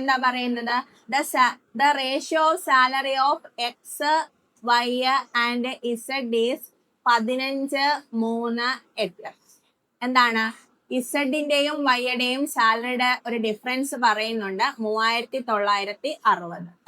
എന്താ പറയുന്നത്? The ratio of salary of X Y and Z is 15, 3, 8. എന്താണ്? ഇസഡിന്റെയും വൈയുടെയും സാലറിയുടെ ഒരു ഡിഫറൻസ് പറയുന്നുണ്ട് 3960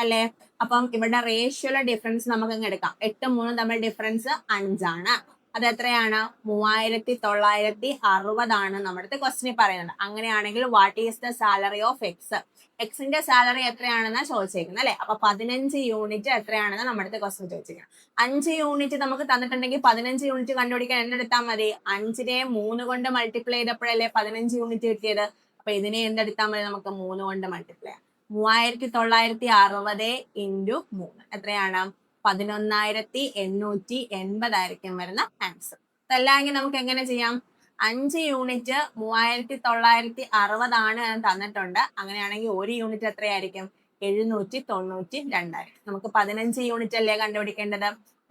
അല്ലെ. അപ്പം ഇവിടെ റേഷ്യോയിലെ ഡിഫറൻസ് നമുക്ക് ഇങ്ങ് എടുക്കാം. 8, 3 തമ്മിൽ ഡിഫറൻസ് 5 അത് എത്രയാണ്? 3960 നമ്മുടെ ക്വസ്റ്റിനിൽ പറയുന്നത്. അങ്ങനെയാണെങ്കിൽ what is the salary of X? എക്സിന്റെ സാലറി എത്രയാണെന്നാ ചോദിച്ചേക്കുന്നത് അല്ലെ. അപ്പൊ 15 യൂണിറ്റ് എത്രയാണെന്ന് നമ്മുടെ ക്വസ്റ്റ്യൻ ചോദിച്ചിരിക്കുന്നത്. 5 യൂണിറ്റ് നമുക്ക് തന്നിട്ടുണ്ടെങ്കിൽ 15 യൂണിറ്റ് കണ്ടുപിടിക്കാൻ എന്തെടുത്താൽ മതി? 5നെ 3 കൊണ്ട് മൾട്ടിപ്ലൈ ചെയ്തപ്പോഴല്ലേ 15 യൂണിറ്റ് കിട്ടിയത്. അപ്പൊ ഇതിനെ എന്തെടുത്താൽ മതി? നമുക്ക് 3 കൊണ്ട് മൾട്ടിപ്ലൈ ചെയ്യാം. 3960 ഇൻറ്റു 3 എത്രയാണ്? 11,880 ആയിരിക്കും വരുന്ന ആൻസർ. അതല്ലെങ്കിൽ നമുക്ക് എങ്ങനെ ചെയ്യാം? 5 യൂണിറ്റ് 3960 എന്ന് തന്നിട്ടുണ്ട്. അങ്ങനെയാണെങ്കിൽ ഒരു യൂണിറ്റ് എത്രയായിരിക്കും? 792 ആയിരിക്കും. നമുക്ക് 15 യൂണിറ്റ് അല്ലേ കണ്ടുപിടിക്കേണ്ടത്.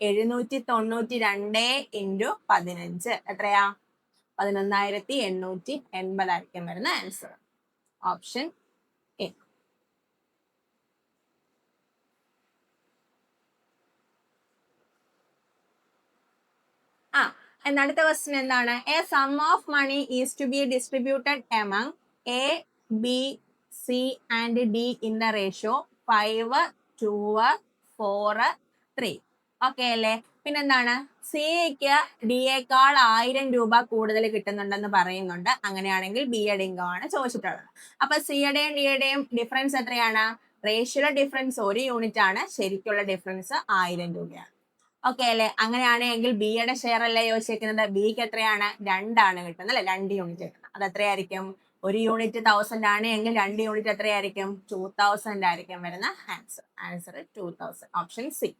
792 ഇൻറ്റു 15 എത്രയാ? 11,880 ആയിരിക്കും വരുന്ന ആൻസർ. Option A. അടുത്ത ക്വസ്റ്റ്യൻ എന്താണ്? A sum of money is to be distributed among A, B, C and D in the ratio 5, 2, 4, 3. Okay അല്ലേ? പിന്നെന്താണ്? സിക്ക് ഡിയേക്കാൾ 1000 രൂപ കൂടുതൽ കിട്ടുന്നുണ്ടെന്ന് പറയുന്നുണ്ട്. അങ്ങനെയാണെങ്കിൽ ബിയുടെ ഇൻകമാണ് ചോദിച്ചിട്ടുള്ളത്. അപ്പൊ സിയുടെയും ഡിയുടെയും ഡിഫറൻസ് എത്രയാണ്? റേഷ്യോയുടെ ഡിഫറൻസ് 1 യൂണിറ്റ് ആണ്. ശരിക്കുള്ള ഡിഫറൻസ് 1000 രൂപയാണ്. ഓക്കെ അല്ലെ? അങ്ങനെയാണെങ്കിൽ ബിയുടെ ഷെയർ അല്ലേ ചോദിച്ചിരിക്കുന്നത്. ബിക്ക് എത്രയാണ്? 2 കിട്ടുന്നത് അല്ലെ. 2 യൂണിറ്റ് കിട്ടുന്നത്. അത് എത്രയായിരിക്കും? 1 യൂണിറ്റ് 1000 ആണ് എങ്കിൽ 2 യൂണിറ്റ് എത്രയായിരിക്കും? 2000 ആയിരിക്കും വരുന്ന ആൻസർ. ആൻസർ 2000. Option C.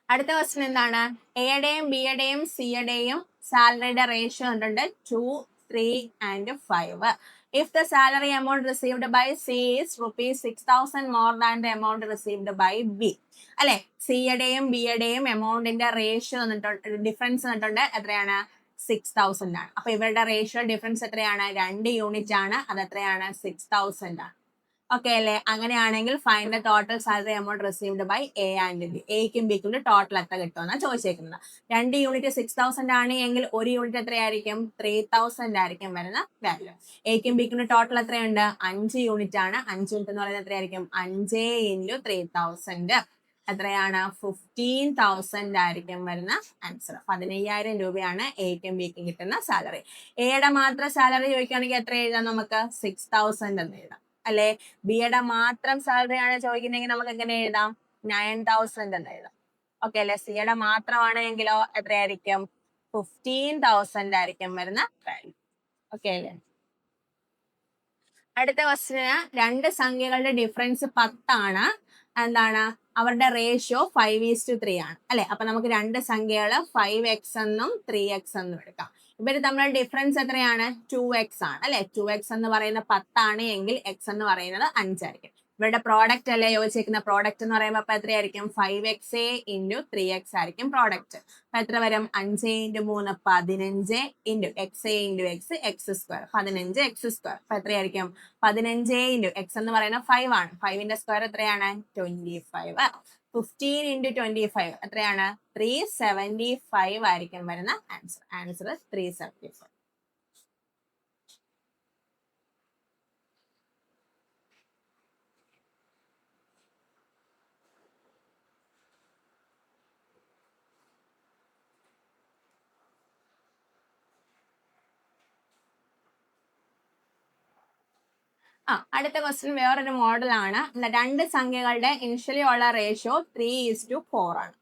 അടുത്ത ക്വസ്റ്റ്യൻ എന്താണ്? എയുടെയും ബിയുടെയും സിയുടെയും സാലറിയുടെ റേഷ്യോ ഉണ്ട് 2, 3 and 5. If the salary amount received by C is ₹6,000 more than the amount received by B. അല്ലെ, സിയുടെയും ബിയുടെയും എമൗണ്ടിന്റെ റേഷ്യോ ഡിഫറൻസ് വന്നിട്ടുണ്ട്. എത്രയാണ്? 6000 ആണ്. അപ്പൊ ഇവരുടെ റേഷ്യോ ഡിഫറൻസ് എത്രയാണ്? 2 യൂണിറ്റ് ആണ്. അത് എത്രയാണ്? 6000 ആണ്. ഓക്കെ അല്ലേ? അങ്ങനെയാണെങ്കിൽ find the total salary amount received by A and B. എക്കും ബിക്കും ടോട്ടൽ എത്ര കിട്ടുമെന്നാണ് ചോദിച്ചേക്കുന്നത്. 2 യൂണിറ്റ് 6000 ആണ് എങ്കിൽ 1 യൂണിറ്റ് എത്രയായിരിക്കും? 3000 ആയിരിക്കും വരുന്ന വാല്യൂ. എക്കും ബിക്കും ടോട്ടൽ എത്രയുണ്ട്? 5 യൂണിറ്റ് ആണ്. 5 യൂണിറ്റ് എന്ന് പറയുന്നത് എത്രയായിരിക്കും? 5 ഇൻറ്റു 3000 എത്രയാണ്? 15,000 ആയിരിക്കും വരുന്ന ആൻസർ. 15,000 രൂപയാണ് എക്കും ബിക്കും കിട്ടുന്ന സാലറി. എയുടെ മാത്രം സാലറി ചോദിക്കുകയാണെങ്കിൽ എത്ര എഴുതാം? നമുക്ക് 6000 എന്ന് എഴുതാം അല്ലെ. ബിയുടെ മാത്രം സാലറി ആണ് ചോദിക്കുന്നെങ്കിൽ നമുക്ക് എങ്ങനെ എഴുതാം? 9000 എന്ന് എഴുതാം. ഓക്കെ അല്ലെ. സിയുടെ മാത്രമാണെങ്കിലോ എത്രയായിരിക്കും? 15,000 ആയിരിക്കും വരുന്ന വാല്യൂ. ഓക്കെ അല്ലേ? അടുത്ത ക്വസ്റ്റ്യന് 2 സംഖ്യകളുടെ ഡിഫറൻസ് 10 ആണ്. എന്താണ്? അവരുടെ റേഷ്യോ 5:3 ആണ് അല്ലെ. അപ്പൊ നമുക്ക് 2 സംഖ്യകള് 5x എന്നും 3x എന്നും എടുക്കാം. ഇവര് തമ്മിലുള്ള ഡിഫറൻസ് എത്രയാണ്? 2x ആണ് അല്ലെ. 2x എന്ന് പറയുന്നത് 10 ആണ് എങ്കിൽ x എന്ന് പറയുന്നത് 5 ആയിരിക്കും. ഇവരുടെ പ്രോഡക്റ്റ് അല്ലേ ചോദിച്ചിരിക്കുന്ന. പ്രോഡക്റ്റ് എന്ന് പറയുമ്പോൾ അപ്പൊ എത്രയായിരിക്കും? 5x ഇൻറ്റു 3x ആയിരിക്കും പ്രോഡക്റ്റ്. അപ്പൊ എത്ര വരും? 5 into 3 15 into x into x x². 15x². അപ്പൊ എത്രയായിരിക്കും? 15 ഇൻറ്റു x എന്ന് പറയുന്നത് 5 ആണ്. 5ന്റെ സ്ക്വയർ എത്രയാണ്? 25. 15 ഇൻറ്റു 25 എത്രയാണ്? 375 ആയിരിക്കും വരുന്ന ആൻസർ. ആൻസർ 375. അടുത്ത ക്വസ്റ്റ്യൻ വേറൊരു മോഡലാണ്. 2 സംഖ്യകളുടെ ഇനിഷ്യലി ഉള്ള റേഷ്യോ 3:4 ആണ്.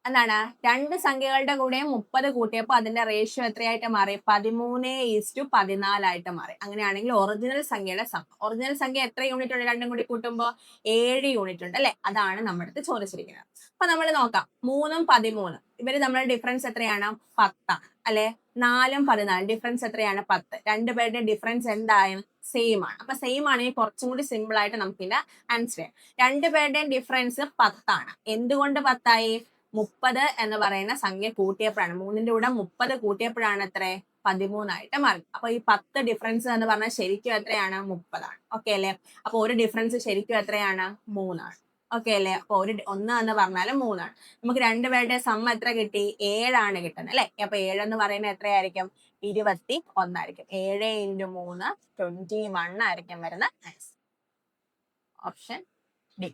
എന്താണ്? 2 സംഖ്യകളുടെ കൂടെ 30 കൂട്ടിയപ്പോൾ അതിന്റെ റേഷ്യോ എത്രയായിട്ട് മാറി? 13:14 ആയിട്ട് മാറി. അങ്ങനെയാണെങ്കിൽ ഒറിജിനൽ സംഖ്യയുടെ സം. ഒറിജിനൽ സംഖ്യ എത്ര യൂണിറ്റ് ഉണ്ട്? രണ്ടും കൂടി കൂട്ടുമ്പോൾ 7 യൂണിറ്റ് ഉണ്ട് അല്ലെ. അതാണ് നമ്മുടെ അടുത്ത് ചോദിച്ചിരിക്കുന്നത്. അപ്പൊ നമ്മൾ നോക്കാം. 3ഉം 13 ഇവര് തമ്മിലുള്ള ഡിഫറൻസ് എത്രയാണ്? 10 അല്ലെ. 4ഉം 14 ഡിഫറൻസ് എത്രയാണ്? 10. രണ്ടുപേരുടെ ഡിഫറൻസ് എന്തായാലും സെയിം ആണ്. അപ്പൊ സെയിം ആണെങ്കിൽ കുറച്ചും കൂടി സിമ്പിൾ ആയിട്ട് നമുക്കില്ല ആൻസർ ചെയ്യാം. രണ്ടുപേരുടെയും ഡിഫറൻസ് 10 ആണ്. എന്തുകൊണ്ട് 10 ആയി? 30 എന്ന് പറയുന്ന സംഖ്യ കൂട്ടിയപ്പോഴാണ്. 3ന്റെ കൂടെ 30 കൂട്ടിയപ്പോഴാണ് എത്ര? 13 മാറി. അപ്പൊ ഈ 10 ഡിഫറൻസ് എന്ന് പറഞ്ഞാൽ ശരിക്കും എത്രയാണ്? 30 ഓക്കെ അല്ലേ? അപ്പൊ ഒരു ഡിഫറൻസ് ശരിക്കും എത്രയാണ്? 3 ഓക്കെ അല്ലേ? അപ്പൊ 1 എന്ന് പറഞ്ഞാൽ 3 നമുക്ക് രണ്ടുപേരുടെ സം എത്ര കിട്ടി? 7 കിട്ടുന്നത് അല്ലെ? അപ്പൊ 7 എന്ന് പറയുന്നത് എത്രയായിരിക്കും? 21 ആയിരിക്കും. 7 × 3 21 ആയിരിക്കും വരുന്ന ആൻസർ. Option D.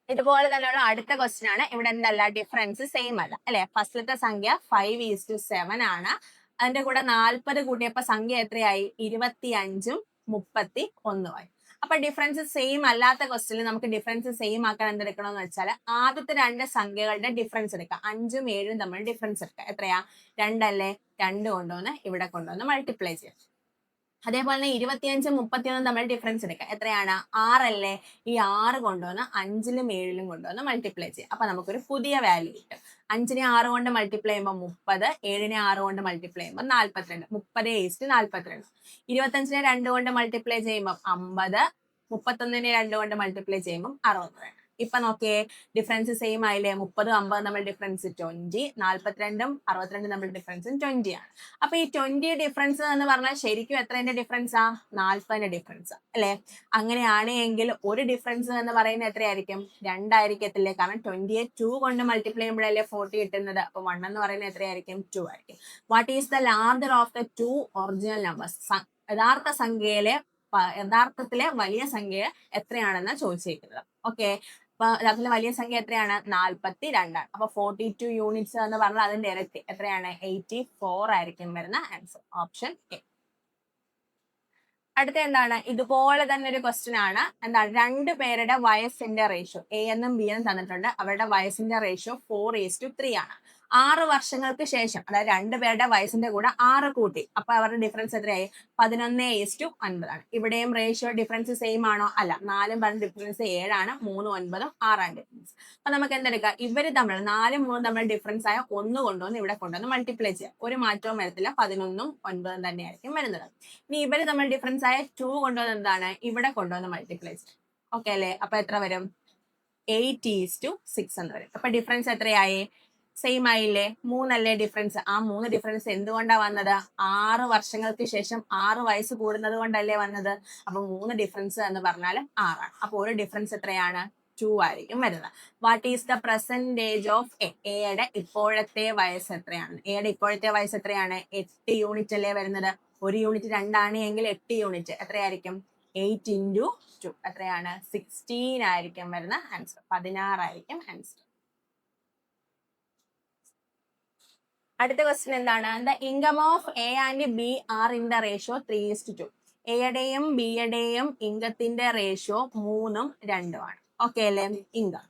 ഇതുപോലെ തന്നെയുള്ള അടുത്ത ക്വസ്റ്റ്യൻ ആണ്. ഇവിടെ എന്തല്ല? ഡിഫറൻസ് സെയിം അല്ല അല്ലെ? ഫസ്റ്റത്തെ സംഖ്യ 5:7 ആണ്. അതിന്റെ കൂടെ 40 കൂട്ടിയപ്പോ സംഖ്യ എത്രയായി? 25ഉം 31ഉം ആയി. അപ്പൊ ഡിഫറൻസ് സെയിം അല്ലാത്ത ക്വസ്റ്റ്യനിൽ നമുക്ക് ഡിഫറൻസ് സെയിം ആക്കാൻ എന്തെടുക്കണമെന്ന് വെച്ചാൽ ആദ്യത്തെ രണ്ട് സംഖ്യകളുടെ ഡിഫറൻസ് എടുക്കാം. 5ഉം 7ഉം തമ്മിൽ ഡിഫറൻസ് എടുക്കാം. എത്രയാ? 2 അല്ലേ? 2 കൊണ്ടുവന്ന് ഇവിടെ കൊണ്ടുവന്ന് മൾട്ടിപ്ലൈ ചെയ്യാം. അതേപോലെ തന്നെ 25ഉം 31ഉം തമ്മിൽ ഡിഫറൻസ് എടുക്കാം. എത്രയാണ്? 6 അല്ലേ? ഈ 6 കൊണ്ടുവന്ന് 5ലും 7ലും കൊണ്ടുവന്ന് മൾട്ടിപ്ലൈ ചെയ്യാം. അപ്പൊ നമുക്കൊരു പുതിയ വാല്യൂ കിട്ടും. 5നെ 6 കൊണ്ട് മൾട്ടിപ്ലൈ ചെയ്യുമ്പോൾ 30, 7നെ 6 കൊണ്ട് മൾട്ടിപ്ലൈ ചെയ്യുമ്പോൾ 42. 30:42. 25നെ 2 കൊണ്ട് മൾട്ടിപ്ലൈ ചെയ്യുമ്പോൾ 50, 31നെ 2 കൊണ്ട് മൾട്ടിപ്ലൈ ചെയ്യുമ്പോൾ 62. ഇപ്പൊ നോക്കിയേ, ഡിഫറൻസ് സെയിം ആയില്ലേ? 30ഉം 50ഉം തമ്മിൽ ഡിഫറൻസ് 20, 42ഉം 62ഉം തമ്മിൽ ഡിഫറൻസും 20 ആണ്. അപ്പൊ ഈ 20 ഡിഫറൻസ് എന്ന് പറഞ്ഞാൽ ശരിക്കും എത്രന്റെ ഡിഫറൻസാ? 40ന്റെ ഡിഫറൻസ് അല്ലെ? അങ്ങനെയാണ് എങ്കിൽ ഒരു ഡിഫറൻസ് എന്ന് പറയുന്നത് എത്രയായിരിക്കും? 2 ആയിരിക്കത്തില്ലേ? കാരണം 20യെ 2 കൊണ്ട് മൾട്ടിപ്ലൈ ചെയ്യുമ്പോഴല്ലേ 40 കിട്ടുന്നത്. അപ്പൊ 1 എന്ന് പറയുന്നത് എത്രയായിരിക്കും? 2 ആയിരിക്കും. What is the larger of the 2 original numbers? യഥാർത്ഥത്തിലെ വലിയ സംഖ്യ എത്രയാണെന്ന് ചോദിച്ചിരിക്കുന്നത്. ഓക്കെ, അപ്പൊ യഥാർത്ഥത്തിലെ വലിയ സംഖ്യ എത്രയാണ്? 42 അപ്പൊ 42 യൂണിറ്റ്സ് എന്ന് പറഞ്ഞാൽ അതിന്റെ ഇരട്ടി എത്രയാണ്? 84 ആയിരിക്കും വരുന്ന ആൻസർ. Option A. അടുത്ത എന്താണ്? ഇതുപോലെ തന്നെ ഒരു ക്വസ്റ്റ്യൻ ആണ്. എന്താണ്? രണ്ടു പേരുടെ വയസ്സിന്റെ റേഷ്യോ എ എന്നും ബി എന്നും തന്നിട്ടുണ്ട്. അവരുടെ വയസ്സിന്റെ റേഷ്യോ 4:3 ആണ്. 6 വർഷങ്ങൾക്ക് ശേഷം, അതായത് രണ്ടുപേരുടെ വയസ്സിന്റെ കൂടെ 6 കൂട്ടി. അപ്പൊ അവരുടെ ഡിഫറൻസ് എത്രയായി? 11:9 ആണ്. ഇവിടെയും റേഷ്യോ ഡിഫറൻസ് സെയിം ആണോ? അല്ല. 4ഉം 10 ഡിഫറൻസ് 7 ആണ്. 3ഉം 9ഉം 6 ഡിഫറൻസ്. അപ്പൊ നമുക്ക് എന്തെടുക്കാം? ഇവര് തമ്മിൽ 4ഉം 3ഉം തമ്മിൽ ഡിഫറൻസ് ആയ 1 കൊണ്ടുവന്ന് ഇവിടെ കൊണ്ടുവന്ന് മൾട്ടിപ്ലൈ ചെയ്യാം. ഒരു മാറ്റവും വരത്തില്ല. 11ഉം 9ഉം തന്നെയായിരിക്കും വരുന്നത്. ഇനി ഇവര് തമ്മിൽ ഡിഫറൻസ് ആയ 2 കൊണ്ടുവന്ന് എന്താണ്? ഇവിടെ കൊണ്ടുവന്ന് മൾട്ടിപ്ലൈ ചെയ്യാം. ഓക്കെ അല്ലേ? അപ്പൊ എത്ര വരും? 8:6 എന്ന് വരും. അപ്പൊ ഡിഫറൻസ് എത്രയായി? സെയിം ആയില്ലേ? 3 അല്ലേ ഡിഫറൻസ്? ആ 3 ഡിഫറൻസ് എന്തുകൊണ്ടാ വന്നത്? 6 വർഷങ്ങൾക്ക് ശേഷം 6 വയസ്സ് കൂടുന്നത് കൊണ്ടല്ലേ വന്നത്. അപ്പൊ 3 ഡിഫറൻസ് എന്ന് പറഞ്ഞാൽ 6 ആണ്. അപ്പൊ ഒരു ഡിഫറൻസ് എത്രയാണ്? 2 ആയിരിക്കും വരുന്നത്. What is the percentage of A? എയുടെ ഇപ്പോഴത്തെ വയസ്സ് എത്രയാണ്? എയുടെ ഇപ്പോഴത്തെ വയസ്സ് എത്രയാണ്? 8 യൂണിറ്റ് അല്ലേ വരുന്നത്. ഒരു യൂണിറ്റ് 2 ആണ് എങ്കിൽ 8 യൂണിറ്റ് എത്രയായിരിക്കും? 8 × 2 എത്രയാണ്? 16 ആയിരിക്കും വരുന്ന ആൻസർ. 16 ആയിരിക്കും ആൻസർ. അടുത്ത ക്വസ്റ്റ്യൻ എന്താണ്? The income of A and B are in the ratio 3:2. എയുടെയും ബിയുടെയും ഇൻകത്തിന്റെ റേഷ്യോ 3ഉം 2ഉം ആണ്. ഓക്കെ അല്ലേ? ഇൻകം.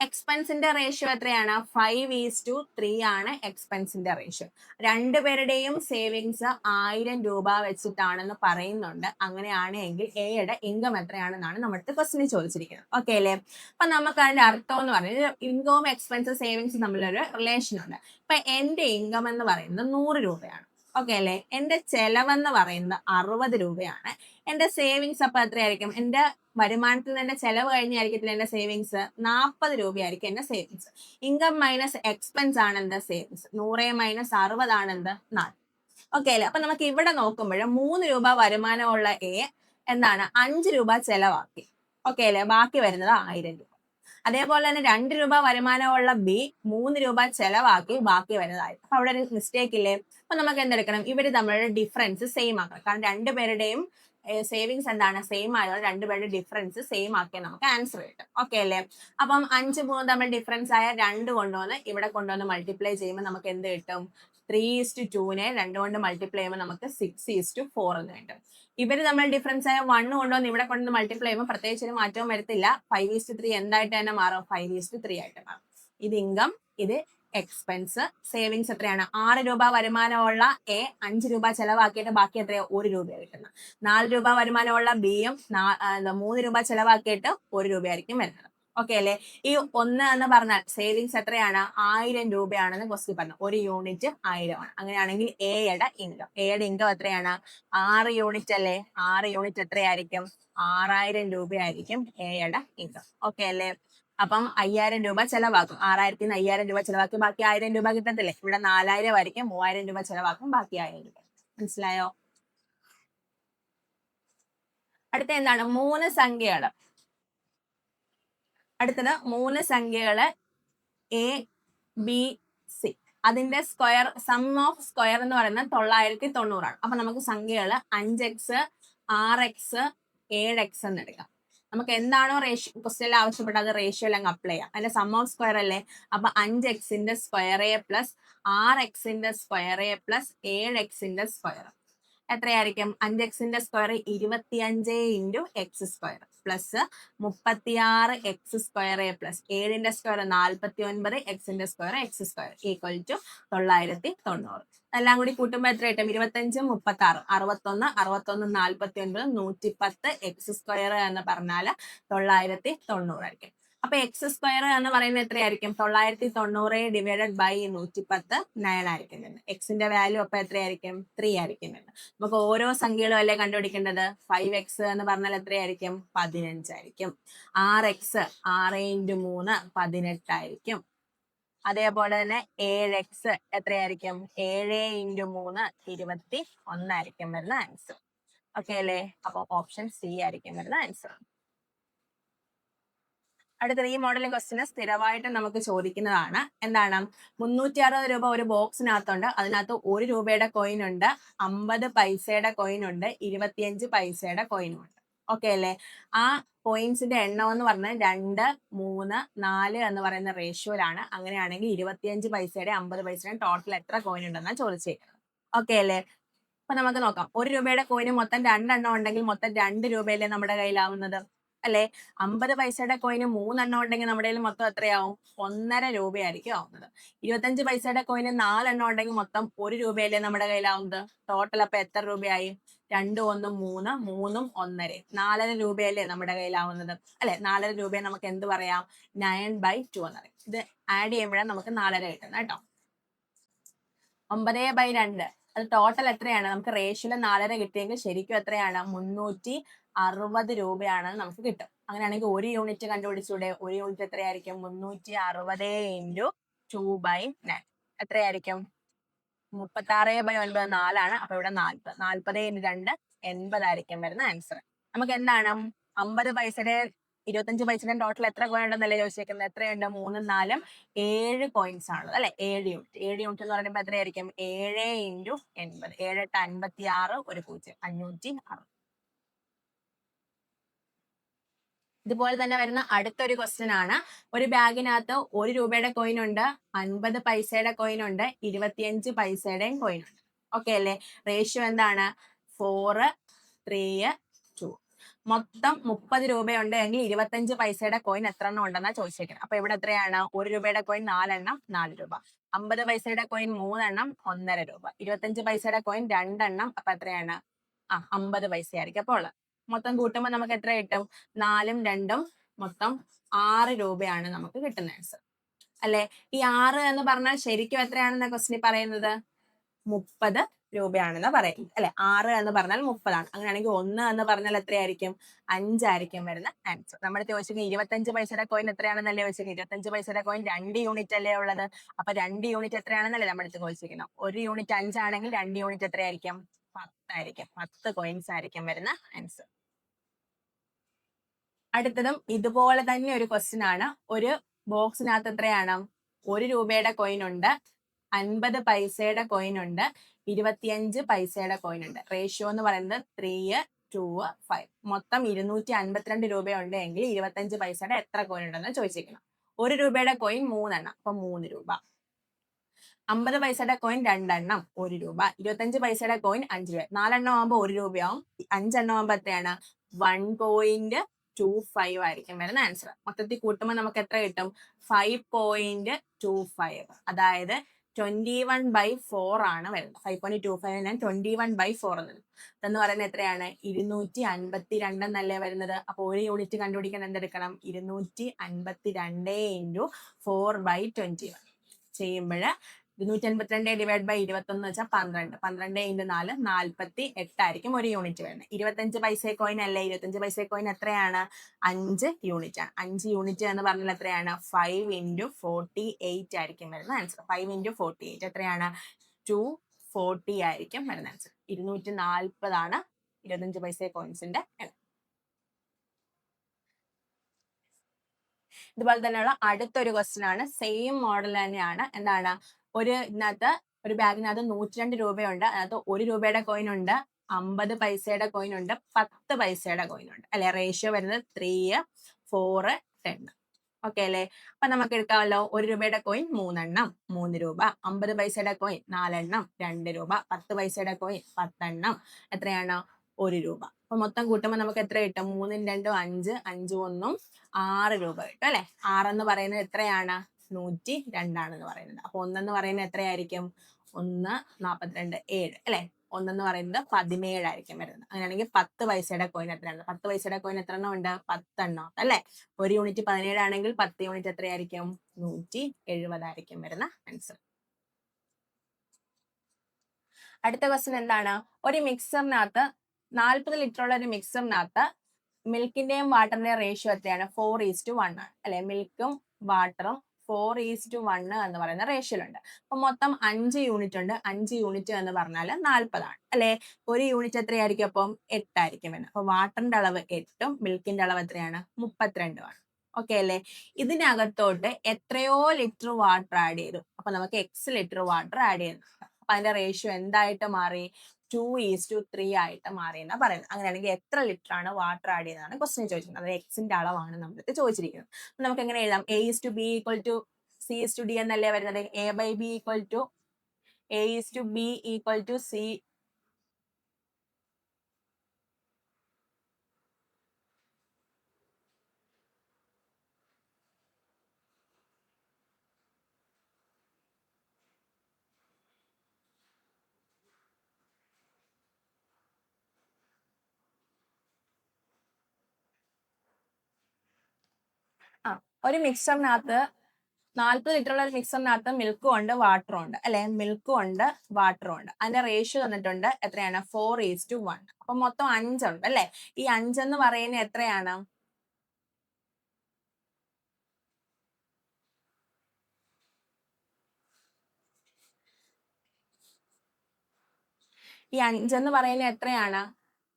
എക്സ്പെൻസിന്റെ റേഷ്യോ എത്രയാണ്? 5:3 ആണ് എക്സ്പെൻസിന്റെ റേഷ്യോ. രണ്ടുപേരുടെയും സേവിങ്സ് 1000 രൂപ വെച്ചിട്ടാണെന്ന് പറയുന്നുണ്ട്. അങ്ങനെയാണെങ്കിൽ എയുടെ ഇൻകം എത്രയാണെന്നാണ് നമ്മുടെ ക്വസ്റ്റിന് ചോദിച്ചിരിക്കുന്നത്. ഓക്കെ അല്ലേ? അപ്പൊ നമുക്ക് അതിന്റെ അർത്ഥം എന്ന് പറയുന്നത് ഇൻകവും എക്സ്പെൻസും സേവിങ്സും തമ്മിലൊരു റിലേഷൻ ഉണ്ട്. ഇപ്പൊ എന്റെ ഇൻകം എന്ന് പറയുന്നത് 100 രൂപയാണ്. ഓക്കെ അല്ലേ? എന്റെ ചെലവെന്ന് പറയുന്നത് 60 രൂപയാണ്. എന്റെ സേവിങ്സ് അപ്പൊ എത്രയായിരിക്കും? എന്റെ വരുമാനത്തിൽ നിന്ന് എന്റെ ചെലവ് കഴിഞ്ഞായിരിക്കത്തില്ല എന്റെ സേവിങ്സ്. 40 രൂപയായിരിക്കും എന്റെ സേവിങ്സ്. ഇൻകം മൈനസ് എക്സ്പെൻസ് ആണ് എന്റെ സേവിങ്സ്. 100 - 60 ആണ് എന്ത്? 4. ഓക്കെ അല്ലേ? അപ്പൊ നമുക്ക് ഇവിടെ നോക്കുമ്പോൾ 3 രൂപ വരുമാനമുള്ള എ എന്താണ്? 5 രൂപ ചെലവാക്കി. ഓക്കെ അല്ലേ? ബാക്കി വരുന്നത് 1000 രൂപ. അതേപോലെ തന്നെ 2 രൂപ വരുമാനമുള്ള ബി 3 രൂപ ചെലവാക്കി, ബാക്കി വരുന്നതായി. അപ്പൊ അവിടെ ഒരു മിസ്റ്റേക്ക് ഇല്ലേ? അപ്പൊ നമുക്ക് എന്തെടുക്കണം? ഇവര് തമ്മിലുള്ള ഡിഫറൻസ് സെയിം ആക്കണം. കാരണം രണ്ടുപേരുടെയും സേവിങ്സ് എന്താണ്? സെയിം ആയതുകൊണ്ട് രണ്ടുപേരുടെ ഡിഫറൻസ് സെയിം ആക്കിയാൽ നമുക്ക് ആൻസർ കിട്ടും. ഓക്കെ അല്ലേ? അപ്പം 5, 3 തമ്മിൽ ഡിഫറൻസ് ആയ 2 കൊണ്ടുവന്ന് ഇവിടെ കൊണ്ടുവന്ന് മൾട്ടിപ്ലൈ ചെയ്യുമ്പോൾ നമുക്ക് എന്ത് കിട്ടും? 3:2നെ 2 കൊണ്ട് മൾട്ടിപ്ലൈ ചെയ്യുമ്പോൾ നമുക്ക് 6:4 എന്ന് കിട്ടും. ഇവര് തമ്മിൽ ഡിഫറൻസ് ആയ 1 കൊണ്ടുവന്ന് ഇവിടെ കൊണ്ടുവന്ന് മൾട്ടിപ്ലൈ ചെയ്യുമ്പോൾ പ്രത്യേകിച്ച് ഒരു മാറ്റവും വരത്തില്ല. 5:3 എന്തായിട്ട് തന്നെ മാറും? 5:3 ആയിട്ട് മാറും. ഇത് ഇൻകം, ഇത് എക്സ്പെൻസ്. സേവിങ്സ് എത്രയാണ്? 6 രൂപ വരുമാനമുള്ള എ 5 രൂപ ചെലവാക്കിയിട്ട് ബാക്കി എത്രയോ? 1 രൂപയാണ് കിട്ടുന്നത്. 4 രൂപ വരുമാനമുള്ള ബിയും 3 രൂപ ചെലവാക്കിയിട്ട് 1 രൂപയായിരിക്കും വരുന്നത്. ഓക്കെ അല്ലേ? ഈ 1 എന്ന് പറഞ്ഞാൽ സേവിങ്സ് എത്രയാണ്? 1000 രൂപയാണെന്ന് ക്വസ്റ്റ്യൻ പറഞ്ഞു. ഒരു യൂണിറ്റ് 1000 ആണ്. അങ്ങനെയാണെങ്കിൽ എയുടെ ഇൻകം എത്രയാണ്? 6 യൂണിറ്റ് അല്ലേ? 6 യൂണിറ്റ് എത്രയായിരിക്കും? 6000 രൂപയായിരിക്കും എയുടെ ഇൻകം. ഓക്കെ അല്ലേ? അപ്പം 5000 രൂപ ചെലവാക്കും. 6000 5000 രൂപ ചെലവാക്കി ബാക്കി 1000 രൂപ കിട്ടത്തില്ലേ? ഇവിടെ 4000 ആയിരിക്കും, 3000 രൂപ ചെലവാക്കും, ബാക്കി 1000 രൂപ. മനസ്സിലായോ? അടുത്ത എന്താണ്? 3 സംഖ്യകള്. അടുത്തത് 3 സംഖ്യകള് എ ബി സി. അതിന്റെ സ്ക്വയർ, സം ഓഫ് സ്ക്വയർ എന്ന് പറയുന്നത് 990 ആണ്. അപ്പൊ നമുക്ക് സംഖ്യകള് 5x 6x 7x എന്ന് എടുക്കാം. നമുക്ക് എന്താണോ റേഷ്യോ ക്വസ്റ്റ്യനിൽ ആവശ്യപ്പെട്ടത് അത് റേഷ്യോ അങ്ങ് അപ്ലൈ ചെയ്യാം. അതിന്റെ സം ഓഫ് സ്ക്വയർ അല്ലേ? അപ്പൊ 5x square A plus 6x square A plus 7x square എത്രയായിരിക്കും? 5x square 25 into X square plus 36x square A plus 7 square 49 എക്സിന്റെ square X square equal to 990. എല്ലാം കൂടി കൂട്ടുമ്പോൾ എത്ര കിട്ടും? 25 36 61 61 49 110 എക്സ് സ്ക്വയർ എന്ന് പറഞ്ഞാൽ 990 ആയിരിക്കും. അപ്പൊ എക്സ് സ്ക്വയർ എന്ന് പറയുന്നത് എത്രയായിരിക്കും? 990 ഡിവൈഡഡ് ബൈ 110 9 ആയിരിക്കും. എക്സിന്റെ വാല്യൂ അപ്പൊ എത്രയായിരിക്കും? 3 ആയിരിക്കും. നമുക്ക് ഓരോ സംഖ്യകളും അല്ലേ കണ്ടുപിടിക്കേണ്ടത്? 5x എന്ന് പറഞ്ഞാൽ എത്രയായിരിക്കും? 15 ആയിരിക്കും. 6x 6 ഇൻറ്റു 3 18 ആയിരിക്കും. അതേപോലെ തന്നെ 7x എത്രയായിരിക്കും? 7 ഇൻറ്റു 3 21 ആയിരിക്കും വരുന്ന ആൻസർ. ഓക്കെ അല്ലേ? അപ്പൊ ഓപ്ഷൻ സി ആയിരിക്കും വരുന്ന ആൻസർ. അടുത്തത് ഈ മോഡലിംഗ് ക്വസ്റ്റിന് സ്ഥിരമായിട്ട് നമുക്ക് ചോദിക്കുന്നതാണ്. എന്താണ്? 360 രൂപ ഒരു ബോക്സിനകത്തുണ്ട്. അതിനകത്ത് 1 രൂപയുടെ കോയിൻ ഉണ്ട്, 50 പൈസയുടെ കോയിൻ ഉണ്ട്, 25 പൈസയുടെ കോയിനും ഉണ്ട്. ഓക്കെ അല്ലേ? ആ കോയിൻസിന്റെ എണ്ണം എന്ന് പറഞ്ഞാൽ 2 3 4 എന്ന് പറയുന്ന റേഷ്യോയിലാണ്. അങ്ങനെയാണെങ്കിൽ 25 പൈസയുടെ 50 പൈസയുടെ ടോട്ടൽ എത്ര കോയിൻ ഉണ്ടെന്നാണ് ചോദിച്ചേക്കുന്നത്. ഓക്കെ അല്ലേ? അപ്പൊ നമുക്ക് നോക്കാം. 1 രൂപയുടെ കോയിന് മൊത്തം 2 എണ്ണം ഉണ്ടെങ്കിൽ മൊത്തം 2 രൂപയല്ലേ നമ്മുടെ കയ്യിലാവുന്നത് അല്ലെ? 50 പൈസയുടെ കോയിന് 3 എണ്ണം ഉണ്ടെങ്കിൽ നമ്മുടെ കയ്യിൽ മൊത്തം എത്രയാവും? 1.5 രൂപയായിരിക്കും ആവുന്നത്. 25 പൈസയുടെ കോയിന് 4 എണ്ണം ഉണ്ടെങ്കിൽ മൊത്തം 1 രൂപയല്ലേ നമ്മുടെ കയ്യിലാവുന്നത്. ടോട്ടൽ അപ്പൊ എത്ര രൂപയായി? 2 1 3 3 1.5 4.5 രൂപയല്ലേ നമ്മുടെ കയ്യിലാവുന്നത് അല്ലെ? 4.5 രൂപയെ നമുക്ക് എന്ത് പറയാം? 9/2 എന്ന് പറയും. ഇത് ആഡ് ചെയ്യുമ്പോഴാണ് നമുക്ക് 4.5 കിട്ടുന്നത് കേട്ടോ. 9/2 അത് ടോട്ടൽ എത്രയാണ്? നമുക്ക് റേഷ്യോയില് 4.5 കിട്ടിയെങ്കിൽ ശരിക്കും എത്രയാണ്? 360 രൂപയാണെന്ന് നമുക്ക് കിട്ടും. അങ്ങനെയാണെങ്കിൽ 1 യൂണിറ്റ് കണ്ടുപിടിച്ചൂടെ? 1 യൂണിറ്റ് എത്രയായിരിക്കും? 360 ഇൻറ്റു 2/9 എത്രയായിരിക്കും? 36/9 4 അപ്പൊ ഇവിടെ 40. 40 ഇൻറ്റു 2 80 ആയിരിക്കും വരുന്ന ആൻസർ. നമുക്ക് എന്താണ്? 50 പൈസയുടെ 25 പൈസയുടെ ടോട്ടൽ എത്ര കോയിൻ ഉണ്ടെന്നല്ലേ ചോദിച്ചേക്കുന്നത്? എത്രയുണ്ട്? 3 4 7 കോയിൻസ് ആണുള്ളത് അല്ലെ? 7 യൂണിറ്റ്. 7 യൂണിറ്റ് എന്ന് പറയുമ്പോൾ എത്രയായിരിക്കും? 7 ഇൻറ്റു 80 7 8 56 1 0 506. ഇതുപോലെ തന്നെ വരുന്ന അടുത്തൊരു ക്വസ്റ്റ്യൻ ആണ്. ഒരു ബാഗിനകത്ത് 1 രൂപയുടെ കോയിൻ ഉണ്ട്, 50 പൈസയുടെ കോയിൻ ഉണ്ട്, 25 പൈസയുടെയും കോയിൻ ഉണ്ട്. ഓക്കെ അല്ലേ? റേഷ്യോ എന്താണ്? 4 3 2. മൊത്തം 30 രൂപയുണ്ട് എങ്കിൽ 25 പൈസയുടെ കോയിൻ എത്ര എണ്ണം ഉണ്ടെന്നാ ചോദിച്ചേക്കുന്നത്. അപ്പൊ ഇവിടെ എത്രയാണ്? 1 രൂപയുടെ കോയിൻ 4 എണ്ണം 4 രൂപ, 50 പൈസയുടെ കോയിൻ 3 എണ്ണം 1.5 രൂപ, 25 പൈസയുടെ കോയിൻ 2 എണ്ണം അപ്പൊ എത്രയാണ്? 50 പൈസ ആയിരിക്കും അപ്പോൾ ഉള്ളത്. മൊത്തം കൂട്ടുമ്പോൾ നമുക്ക് എത്ര കിട്ടും? 4ഉം 2ഉം മൊത്തം 6 രൂപയാണ് നമുക്ക് കിട്ടുന്ന ആൻസർ അല്ലെ? ഈ 6 എന്ന് പറഞ്ഞാൽ ശരിക്കും എത്രയാണെന്ന ക്വസ്റ്റിന് പറയുന്നത്? 30 രൂപയാണെന്ന് പറയുന്നത് അല്ലെ? 6 എന്ന് പറഞ്ഞാൽ 30 ആണ്. അങ്ങനെയാണെങ്കിൽ 1 എന്ന് പറഞ്ഞാൽ എത്രയായിരിക്കും? 5 ആയിരിക്കും വരുന്ന ആൻസർ. നമ്മുടെ ചോദിച്ചെങ്കിൽ 25 പൈസയുടെ കോയിൻ എത്രയാണെന്നല്ലേ ചോദിച്ചെങ്കിൽ? 25 പൈസയുടെ കോയിൻ 2 യൂണിറ്റ് അല്ലേ ഉള്ളത്? അപ്പൊ 2 യൂണിറ്റ് എത്രയാണെന്നല്ലേ നമ്മുടെ അടുത്ത് ചോദിച്ചിരിക്കുന്നത്? 1 യൂണിറ്റ് 5 ആണെങ്കിൽ 2 യൂണിറ്റ് എത്രയായിരിക്കും? 10 ആയിരിക്കും. 10 കോയിൻസ് ആയിരിക്കും വരുന്ന ആൻസർ. അടുത്തതും ഇതുപോലെ തന്നെ ഒരു ക്വസ്റ്റ്യൻ ആണ്. ഒരു ബോക്സിനകത്ത് എത്രയാണ്? 1 രൂപയുടെ കോയിൻ ഉണ്ട്, 50 പൈസയുടെ കോയിൻ ഉണ്ട്, 25 പൈസയുടെ കോയിൻ ഉണ്ട്. റേഷ്യോ എന്ന് പറയുന്നത് 3 2 5. മൊത്തം 252 രൂപയുണ്ട് എങ്കിൽ 25 പൈസയുടെ എത്ര കോയിൻ ഉണ്ടെന്ന് ചോദിച്ചിരിക്കണം. 1 രൂപയുടെ കോയിൻ 3 എണ്ണം അപ്പൊ 3 രൂപ, 50 പൈസയുടെ കോയിൻ 2 എണ്ണം 1 രൂപ, 25 പൈസയുടെ കോയിൻ 5 രൂപ. 4 എണ്ണം ആകുമ്പോൾ 1 രൂപയാവും, 5 എണ്ണം ആകുമ്പോൾ എത്രയാണ്? 1.25 ആയിരിക്കും വരുന്ന ആൻസർ. മൊത്തത്തിൽ കൂട്ടുമ്പോൾ നമുക്ക് എത്ര കിട്ടും? 5.25. അതായത് 21/4 ആണ് വരുന്നത്. 5.25 21/4 എന്ന് പറയുന്നത് എത്രയാണ്? 252 എന്നല്ലേ വരുന്നത്. അപ്പൊ 1 യൂണിറ്റ് കണ്ടുപിടിക്കാൻ എന്തെടുക്കണം? 252 ഇൻറ്റു 4/21 ചെയ്യുമ്പോൾ 252 ഡിവൈഡ് ബൈ 21 വെച്ചാൽ 12. 12 ഇൻറ്റു 4 48 ആയിരിക്കും ഒരു യൂണിറ്റ് വരുന്നത്. 25 പൈസ കോയിൻ അല്ലേ? 25 പൈസ കോയിൻ എത്രയാണ്? 5 യൂണിറ്റ് ആണ്. 5 യൂണിറ്റ് എന്ന് പറഞ്ഞാൽ എത്രയാണ്? 5 ഇൻറ്റു 48 ആയിരിക്കും വരുന്ന ആൻസർ. 5 ഇൻറ്റു 48 എത്രയാണ്? 240 ആയിരിക്കും വരുന്ന ആൻസർ. 240 ആണ് 25 പൈസ കോയിൻസിന്റെ എണ്ണം. ഇതുപോലെ തന്നെയുള്ള അടുത്തൊരു ക്വസ്റ്റ്യൻ ആണ്. സെയിം മോഡൽ തന്നെയാണ്. എന്താണ്? ഒരു ബാഗിനകത്ത് 102 രൂപയുണ്ട്. അതിനകത്ത് 1 രൂപയുടെ കോയിൻ ഉണ്ട്, 50 പൈസയുടെ കോയിൻ ഉണ്ട്, 10 പൈസയുടെ കോയിൻ ഉണ്ട് അല്ലെ? റേഷ്യോ വരുന്നത് 3, 4, 10. ഓക്കെ അല്ലേ? അപ്പൊ നമുക്ക് എടുക്കാമല്ലോ. 1 രൂപയുടെ കോയിൻ 3 എണ്ണം, 3 രൂപ. 50 പൈസയുടെ കോയിൻ 4 എണ്ണം, 2 രൂപ. 10 പൈസയുടെ കോയിൻ 10 എണ്ണം, എത്രയാണ്? 1 രൂപ. അപ്പൊ മൊത്തം കൂട്ടുമ്പോൾ നമുക്ക് എത്ര കിട്ടും? 3 2 5, 5 1 6 രൂപ കിട്ടും അല്ലെ? 6 എന്ന് പറയുന്നത് എത്രയാണ്? 102 ആണെന്ന് പറയുന്നത്. അപ്പൊ 1 എന്ന് പറയുന്നത് എത്രയായിരിക്കും? 1 42 7 അല്ലെ? 1 എന്ന് പറയുന്നത് 17 ആയിരിക്കും വരുന്നത്. അങ്ങനെയാണെങ്കിൽ 10 പൈസയുടെ കോയിൻ എത്രയാണ്? 10 പൈസയുടെ കോയിൻ എത്ര എണ്ണം ഉണ്ട്? 10 എണ്ണം അല്ലെ? ഒരു യൂണിറ്റ് 17 ആണെങ്കിൽ 10 യൂണിറ്റ് എത്രയായിരിക്കും? 170 ആയിരിക്കും വരുന്ന ആൻസർ. അടുത്ത ക്വസ്റ്റ്യൻ എന്താണ്? ഒരു മിക്സറിനകത്ത് 40 ലിറ്റർ ഉള്ള ഒരു മിക്സറിനകത്ത് മിൽക്കിന്റെയും വാട്ടറിന്റെയും റേഷ്യോ എത്രയാണ്? 4:1 ആണ് അല്ലെ? മിൽക്കും വാട്ടറും 4:1 എന്ന് പറയുന്ന റേഷ്യോയിലുണ്ട്. അപ്പൊ മൊത്തം 5 യൂണിറ്റ് ഉണ്ട്. 5 യൂണിറ്റ് എന്ന് പറഞ്ഞാൽ 40 ആണ് അല്ലെ? ഒരു യൂണിറ്റ് എത്രയായിരിക്കും? അപ്പം 8 ആയിരിക്കും വരുന്നത്. അപ്പൊ വാട്ടറിന്റെ അളവ് 8ഉം മിൽക്കിന്റെ അളവ് എത്രയാണ്? 32 ആണ്. ഓക്കെ അല്ലേ? ഇതിനകത്തോട്ട് എത്രയോ ലിറ്റർ വാട്ടർ ആഡ് ചെയ്തു. അപ്പൊ നമുക്ക് എക്സ് ലിറ്റർ വാട്ടർ ആഡ് ചെയ്യുന്നുണ്ട്. അപ്പൊ അതിന്റെ റേഷ്യോ എന്തായിട്ട് മാറി? 2:3 ആയിട്ട് മാറി എന്നാ പറയുന്നത്. അങ്ങനെയാണെങ്കിൽ എത്ര ലിറ്റർ ആണ് വാട്ടർ ആഡ് ചെയ്തതാണ് ക്വസ്റ്റ്യൻ ചോദിച്ചിരിക്കുന്നത്. അത് എക്സിന്റെ അളവാണ് നമ്മൾക്ക് ചോദിച്ചിരിക്കുന്നത്. അപ്പൊ നമുക്ക് എങ്ങനെ എഴുതാം? A:B = C:D എന്നല്ലേ വരുന്നത്? A/B = A:B = C. ഒരു മിക്സറിനകത്ത് 40 ലിറ്റർ ഉള്ള ഒരു മിക്സറിനകത്ത് മിൽക്കും ഉണ്ട് വാട്ടറും ഉണ്ട് അല്ലെ? മിൽക്കും ഉണ്ട് വാട്ടറും ഉണ്ട്. അതിന്റെ റേഷ്യോ തന്നിട്ടുണ്ട് എത്രയാണ്? 4:1. അപ്പൊ മൊത്തം 5 ഉണ്ട് അല്ലെ? ഈ 5 എന്ന് പറയുന്നത് എത്രയാണ്? ഈ 5 എന്ന് പറയുന്നത് എത്രയാണ്?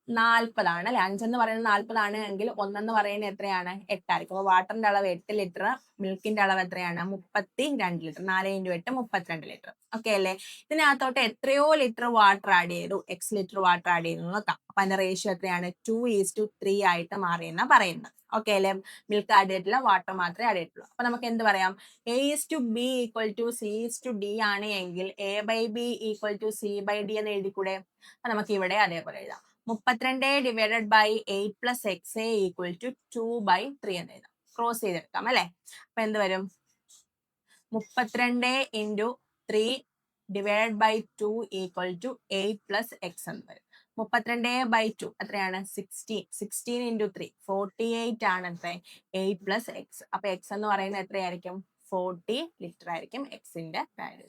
40 ആണ് അല്ലെ? 5 എന്ന് പറയുന്നത് 40 ആണ് എങ്കിൽ 1 എന്ന് പറയുന്നത് എത്രയാണ്? 8 ആയിരിക്കും. അപ്പൊ വാട്ടറിന്റെ അളവ് 8 ലിറ്റർ, മിൽക്കിന്റെ അളവ് എത്രയാണ്? 32 ലിറ്റർ. 4 × 8 32 ലിറ്റർ. ഓക്കെ അല്ലേ? ഇതിനകത്തോട്ട് എത്രയോ ലിറ്റർ വാട്ടർ ആഡ് ചെയ്തു? എക്സ് ലിറ്റർ വാട്ടർ ആഡ് ചെയ്തു നോക്കാം. അപ്പൊ അതിന്റെ റേഷ്യോ എത്രയാണ്? 2:3 ആയിട്ട് മാറിയെന്നാ പറയുന്നത്. ഓക്കെ അല്ലേ? മിൽക്ക് ആഡ് ചെയ്തിട്ടില്ല, വാട്ടർ മാത്രമേ ആഡ് ചെയ്തിട്ടുള്ളൂ. അപ്പൊ നമുക്ക് എന്ത് പറയാം? A:B = C:D ആണ് എങ്കിൽ A/B = C/D എന്ന് എഴുതിക്കൂടെ? അപ്പൊ നമുക്ക് ഇവിടെ അതേപോലെ എഴുതാം. 32 divided by 8 plus X equal to 2/3 എന്ന് എഴുതാം. ക്രോസ് ചെയ്തെടുക്കാം അല്ലെ? അപ്പൊ എന്ത് വരും? 32 × 3 divided by 2 equal to 8 plus X എന്ന് വരും. 32/2 എത്രയാണ്? 16. 16 × 3 48 ആണ് എത്ര? 8 പ്ലസ് എക്സ്. അപ്പൊ എക്സ് എന്ന് പറയുന്നത് എത്രയായിരിക്കും? 40 ലിറ്റർ ആയിരിക്കും എക്സിന്റെ വാല്യൂ.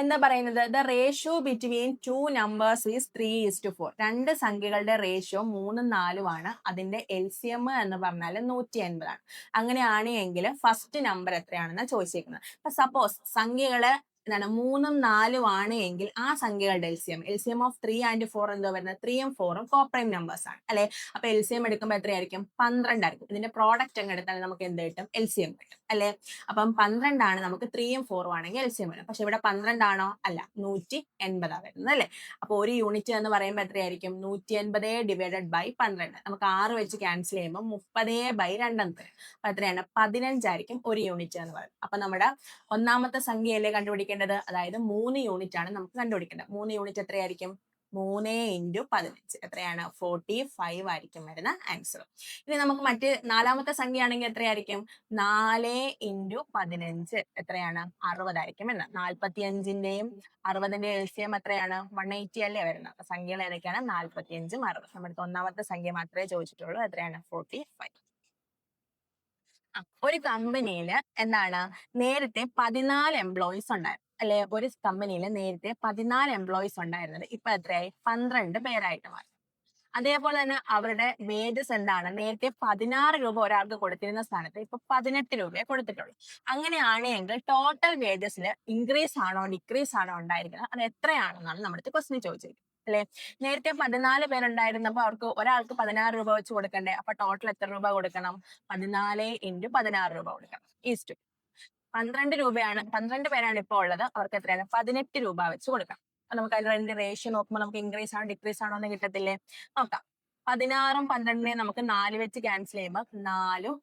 എന്താ പറയുന്നത്? The ratio between 2 numbers is 3:4. രണ്ട് സംഖ്യകളുടെ റേഷ്യോ 3ഉം 4ഉം ആണ്. അതിന്റെ LCM എന്ന് പറഞ്ഞാൽ 180 ആണ്. അങ്ങനെയാണ് എങ്കിൽ ഫസ്റ്റ് നമ്പർ എത്രയാണെന്ന് ചോദിച്ചിരിക്കുന്നത്. അപ്പൊ സപ്പോസ് സംഖ്യകള് എന്താണ് 3ഉം 4ഉം ആണ് എങ്കിൽ ആ സംഖ്യകളുടെ LCM ഓഫ് 3 ആൻഡ് 4 എന്താ വരുന്നത്? 3ഉം 4ഉം കോപ്രൈം നമ്പേഴ്സ് ആണ് അല്ലെ? അപ്പൊ LCM എടുക്കുമ്പോൾ എത്രയായിരിക്കും? 12 ആയിരിക്കും. ഇതിന്റെ പ്രോഡക്റ്റ് അങ്ങ് എടുത്താൽ നമുക്ക് എന്ത് കിട്ടും? LCM കിട്ടും അല്ലെ? അപ്പം 12 ആണ് നമുക്ക് 3ഉം 4ഉം ആണെങ്കിൽ LCM വരും. പക്ഷെ ഇവിടെ 12 ആണോ? അല്ല, 180 വരുന്നത് അല്ലെ? അപ്പൊ ഒരു യൂണിറ്റ് എന്ന് പറയുമ്പോൾ എത്രയായിരിക്കും? 180 ഡിവൈഡഡ് ബൈ 12. നമുക്ക് 6 വെച്ച് ക്യാൻസൽ ചെയ്യുമ്പോൾ 30/2 എന്ന് തരും. അപ്പൊ എത്രയാണ്? 15 ആയിരിക്കും ഒരു യൂണിറ്റ് എന്ന് പറയുന്നത്. അപ്പൊ നമ്മുടെ ഒന്നാമത്തെ സംഖ്യയല്ലേ കണ്ടുപിടിക്കേണ്ടത്? അതായത് 3 യൂണിറ്റ് ആണ് നമുക്ക് കണ്ടുപിടിക്കേണ്ടത്. 3 യൂണിറ്റ് എത്രയായിരിക്കും? 3 × 15 എത്രയാണ് 45 ആയിരിക്കും വരുന്ന ആൻസർ. ഇനി നമുക്ക് മറ്റ് നാലാമത്തെ സംഖ്യ ആണെങ്കിൽ എത്രയായിരിക്കും 4 × 15 എത്രയാണ് 60 ആയിരിക്കും വരുന്നത്. 45ന്റെയും 60ന്റെയും LCM എത്രയാണ് 180 അല്ലേ വരുന്നത്. അപ്പൊ സംഖ്യകൾ ഏതൊക്കെയാണ് 45 ഉം 60. നമ്മുടെ ഒന്നാമത്തെ സംഖ്യ മാത്രമേ ചോദിച്ചിട്ടുള്ളൂ. എത്രയാണ് 45. ഒരു കമ്പനിയിൽ എന്താണ് നേരത്തെ 14 എംപ്ലോയീസ് ഉണ്ടായിരുന്നു അല്ലെ. ഒരു കമ്പനിയിൽ നേരത്തെ 14 എംപ്ലോയീസ് ഉണ്ടായിരുന്നത് ഇപ്പൊ എത്രയായി 12 പേരായിട്ട് മാറി. അതേപോലെ തന്നെ അവരുടെ വേജസ് എന്താണ് നേരത്തെ 16 രൂപ ഒരാൾക്ക് കൊടുത്തിരുന്ന സ്ഥാനത്ത് ഇപ്പൊ 18 രൂപയെ കൊടുത്തിട്ടുള്ളൂ. അങ്ങനെയാണെങ്കിൽ ടോട്ടൽ വേജസിൽ ഇൻക്രീസ് ആണോ ഡിക്രീസ് ആണോ ഉണ്ടായിരിക്കുന്നത് അത് എത്രയാണെന്നാണ് നമ്മുടെ ക്വസ്റ്റ്യൻ ചോദിച്ചത് അല്ലെ. നേരത്തെ 14 പേരുണ്ടായിരുന്നപ്പോൾ അവർക്ക് ഒരാൾക്ക് 16 രൂപ വെച്ച് കൊടുക്കണ്ടേ. അപ്പൊ ടോട്ടൽ എത്ര രൂപ കൊടുക്കണം 14 × 16 രൂപ കൊടുക്കണം. ഈസ്റ്റ് 12 രൂപയാണ് 12 പേരാണ് ഇപ്പോൾ ഉള്ളത്. അവർക്ക് എത്രയാണ് 18 രൂപ വെച്ച് കൊടുക്കാം. അപ്പൊ നമുക്ക് അതിന്റെ റേഷ്യോ നോക്കുമ്പോൾ നമുക്ക് ഇൻക്രീസ് ആണോ ഡിക്രീസ് ആണോ എന്ന് കിട്ടത്തില്ലേ. നോക്കാം. 16ഉം 12നെയും നമുക്ക് 4 വെച്ച് ക്യാൻസൽ ചെയ്യുമ്പോൾ 4ഉം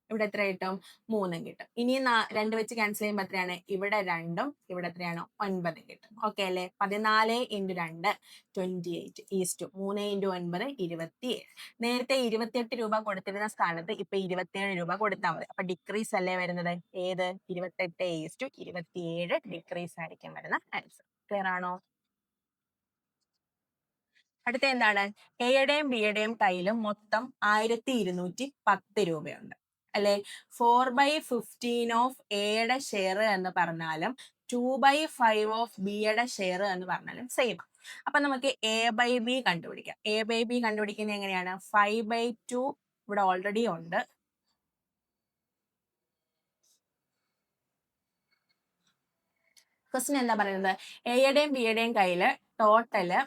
ഇവിടെ എത്ര കിട്ടും 3ഉം കിട്ടും. ഇനി 2 വെച്ച് ക്യാൻസൽ ചെയ്യുമ്പോൾ എത്രയാണ് ഇവിടെ 2ഉം ഇവിടെ എത്രയാണ് 9 കിട്ടും. ഓക്കെ അല്ലേ. 14 × 2 28 ഈസ്റ്റ് 3 × 9 27. നേരത്തെ 28 രൂപ കൊടുത്തിരുന്ന സ്ഥാനത്ത് ഇപ്പൊ 27 രൂപ കൊടുത്താൽ മതി. അപ്പൊ ഡിക്രീസ് അല്ലേ വരുന്നത്. ഏത് 28 × 27 ഡിക്രീസ് ആയിരിക്കും വരുന്ന ആൻസർ. ക്ലിയർ ആണോ. അടുത്ത എന്താണ് എയുടെയും ബിയുടെയും കയ്യിൽ മൊത്തം 1210 രൂപയുണ്ട് അല്ലെ. 4/15 ഓഫ് എയുടെ ഷെയർ എന്ന് പറഞ്ഞാലും 2/5 ഓഫ് ബിയുടെ ഷെയർ എന്ന് പറഞ്ഞാലും സെയിം. അപ്പൊ നമുക്ക് A/B കണ്ടുപിടിക്കാം. A/B കണ്ടുപിടിക്കുന്നത് എങ്ങനെയാണ് 5/2 ഇവിടെ ഓൾറെഡി ഉണ്ട്. ക്വസ്റ്റ്യൻ എന്താ പറയുന്നത് എയുടെയും ബിയുടെയും കയ്യില് ടോട്ടല്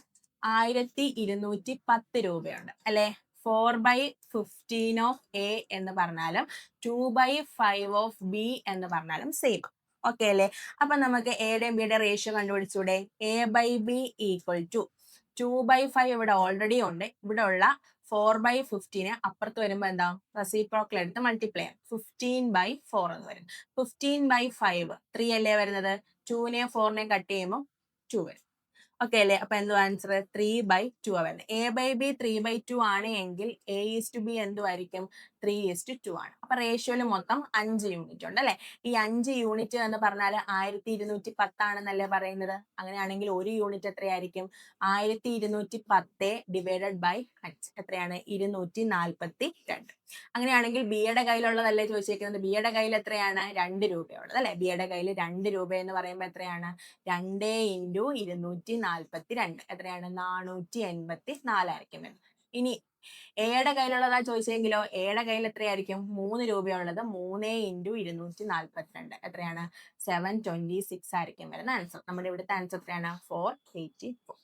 1210 രൂപയുണ്ട് അല്ലെ. 4/15 ഓഫ് എ എന്ന് പറഞ്ഞാലും 2/5 ഓഫ് ബി എന്ന് പറഞ്ഞാലും സെയിം. ഓക്കെ അല്ലേ. അപ്പൊ നമുക്ക് എയുടെയും ബിയുടെ റേഷ്യോ കണ്ടുപിടിച്ചൂടെ. A/B = 2/5 ഇവിടെ ഓൾറെഡി ഉണ്ട്. ഇവിടെ ഉള്ള 4/15 അപ്പുറത്ത് വരുമ്പോ എന്താ റെസിപ്രോക്കൽ എടുത്ത് മൾട്ടിപ്ലൈ ചെയ്യാം. 15/4 എന്ന് വരും. 15/5 3 അല്ലേ വരുന്നത്. 2നെയും 4നെയും കട്ട് ചെയ്യുമ്പോൾ 2 വരും. ഓക്കെ അല്ലേ. അപ്പൊ എന്തോ ആൻസർ 3/2 വരുന്നത്. A/B 3/2 ആണ് എങ്കിൽ A/B എന്തുമായിരിക്കും 3:2 ആണ്. അപ്പൊ റേഷ്യോയിൽ മൊത്തം 5 യൂണിറ്റ് ഉണ്ട് അല്ലെ. ഈ 5 യൂണിറ്റ് എന്ന് പറഞ്ഞാൽ 1210 ആണെന്നല്ലേ പറയുന്നത്. അങ്ങനെയാണെങ്കിൽ ഒരു യൂണിറ്റ് എത്രയായിരിക്കും 1210 ഡിവൈഡഡ് ബൈ 5 എത്രയാണ് 242. അങ്ങനെയാണെങ്കിൽ ബിയുടെ കയ്യിലുള്ളതല്ലേ ചോദിച്ചേക്കുന്നത്. ബിയുടെ കയ്യിൽ എത്രയാണ് 2 രൂപയുള്ളത് അല്ലെ. ബിയുടെ കയ്യിൽ 2 രൂപ എന്ന് പറയുമ്പോൾ എത്രയാണ് 2 × 242 എത്രയാണ് 484 ആയിരിക്കും. ഇനി എയുടെ കയ്യിലുള്ളതാ ചോദിച്ചെങ്കിലോ എയുടെ കയ്യിൽ എത്രയായിരിക്കും 3 രൂപയുള്ളത്. 3 × 242 എത്രയാണ് 726 ആയിരിക്കും വരുന്ന ആൻസർ. നമ്മുടെ ഇവിടുത്തെ ആൻസർ എത്രയാണ് 484.